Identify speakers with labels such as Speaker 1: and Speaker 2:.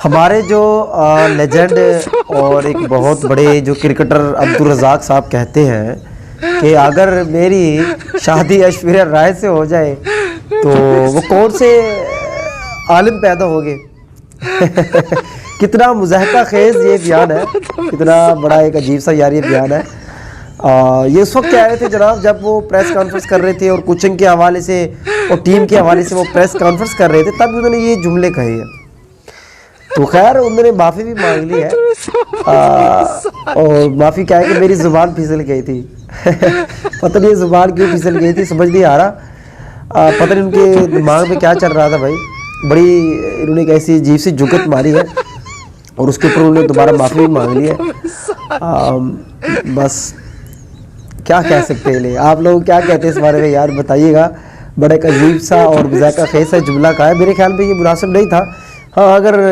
Speaker 1: ہمارے جو لیجنڈ اور ایک بہت بڑے جو کرکٹر عبدالرزاق صاحب کہتے ہیں کہ اگر میری شادی ایشوریہ رائے سے ہو جائے تو وہ کون سے عالم پیدا ہوگے. کتنا مضحکہ خیز یہ بیان ہے, کتنا بڑا ایک عجیب سا یار یہ بیان ہے. یہ اس وقت کہہ رہے تھے جناب جب وہ پریس کانفرنس کر رہے تھے اور کوچنگ کے حوالے سے اور ٹیم کے حوالے سے وہ پریس کانفرنس کر رہے تھے, تب انہوں نے یہ جملے کہے ہیں. تو خیر انہوں نے معافی بھی مانگ لی ہے, اور معافی کیا ہے کہ میری زبان پھسل گئی تھی. پتہ نہیں زبان کیوں پھسل گئی تھی, سمجھ نہیں آ رہا. پتہ نہیں ان کے دماغ میں کیا چل رہا تھا بھائی. بڑی انہوں نے ایک ایسی عجیب سی جھکت ماری ہے اور اس کے اوپر انہوں نے دوبارہ معافی بھی مانگ لی ہے. بس کیا کہہ سکتے ہیں. آپ لوگ کیا کہتے ہیں اس بارے میں یار بتائیے گا. بڑا ایک عجیب سا اور مذاکرہ خیز سا جملہ کا ہے, میرے خیال میں یہ مناسب نہیں تھا. ہاں اگر